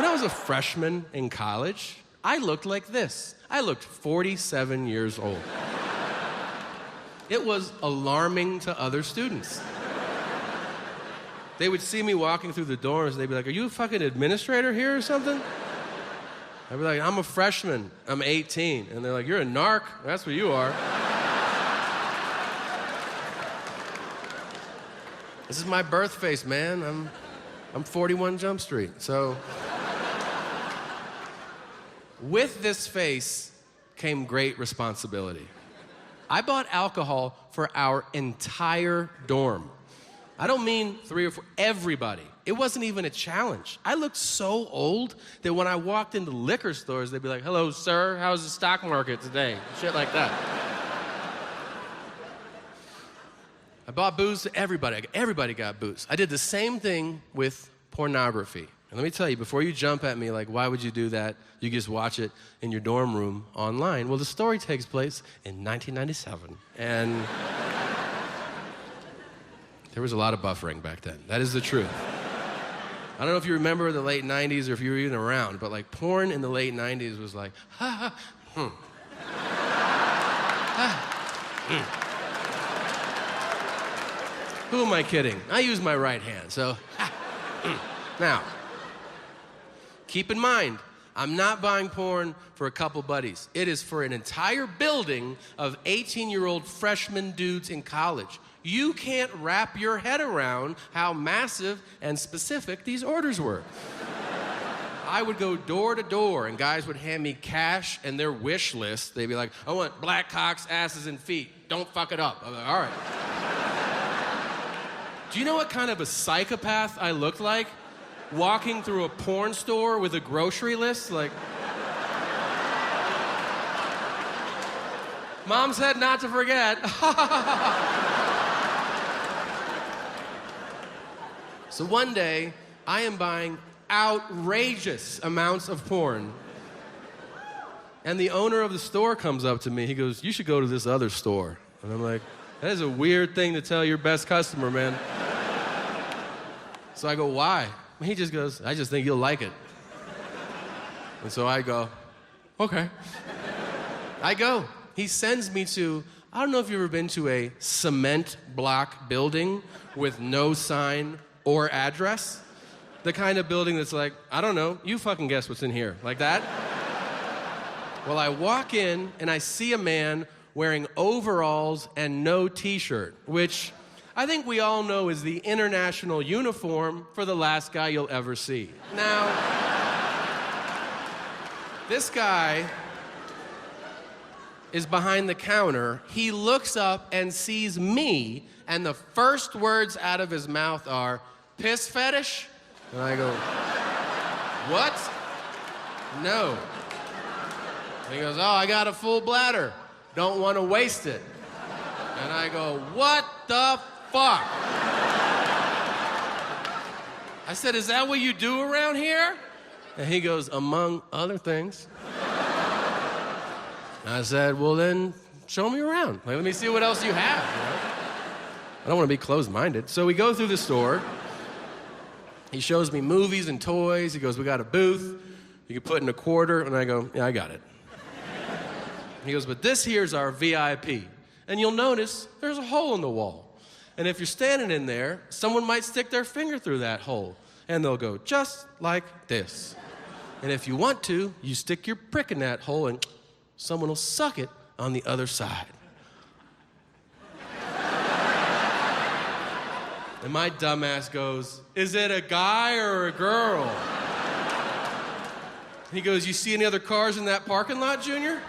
When I was a freshman in college, I looked like this. I looked 47 years old. It was alarming to other students. They would see me walking through the dorms, and they'd be like, "Are you a fucking administrator here or something?" I'd be like, "I'm a freshman. I'm 18. And they're like, "You're a narc. That's what you are." This is my birth face, man. I'm 41 Jump Street. So with this face came great responsibility. I bought alcohol for our entire dorm. I don't mean 3 or 4, everybody. It wasn't even a challenge. I looked so old that when I walked into liquor stores, they'd be like, "Hello, sir, how's the stock market today?" Shit like that. I bought booze to everybody. Everybody got booze. I did the same thing with pornography. And let me tell you, before you jump at me like, why would you do that? You just watch it in your dorm room online. Well, the story takes place in 1997. And there was a lot of buffering back then. That is the truth. I don't know if you remember the late 90s or if you were even around, but like porn in the late 90s was like, ha, ha, Who am I kidding? I use my right hand, so. Now, keep in mind, I'm not buying porn for a couple buddies. It is for an entire building of 18-year-old freshman dudes in college. You can't wrap your head around how massive and specific these orders were. I would go door to door, and guys would hand me cash and their wish list. They'd be like, "I want black cocks, asses, and feet. Don't fuck it up." I'm like, "All right." Do you know what kind of a psychopath I looked like? Walking through a porn store with a grocery list, like... Mom said not to forget. So one day, I am buying outrageous amounts of porn. And the owner of the store comes up to me. He goes, "You should go to this other store." And I'm like, that is a weird thing to tell your best customer, man. So I go, "Why?" He just goes, "I just think you'll like it." And so I go, "Okay." I go. He sends me to, I don't know if you've ever been to a cement block building with no sign or address. The kind of building that's like, I don't know, you fucking guess what's in here. Like that. Well, I walk in and I see a man wearing overalls and no t-shirt, which I think we all know is the international uniform for the last guy you'll ever see. Now, this guy is behind the counter. He looks up and sees me, and the first words out of his mouth are, "Piss fetish?" And I go, "What?" "No." And he goes, "Oh, I got a full bladder. Don't want to waste it." And I go, "What the fuck?" I said, "Is that what you do around here?" And he goes, "Among other things." And I said, "Well, then show me around. Like, let me see what else you have." You know? I don't want to be closed-minded. So we go through the store. He shows me movies and toys. He goes, "We got a booth. You can put in a quarter." And I go, "Yeah, I got it." He goes, "But this here's our VIP. And you'll notice there's a hole in the wall. And if you're standing in there, someone might stick their finger through that hole. And they'll go just like this. And if you want to, you stick your prick in that hole and someone will suck it on the other side." And my dumbass goes, "Is it a guy or a girl?" He goes, "You see any other cars in that parking lot, Junior?"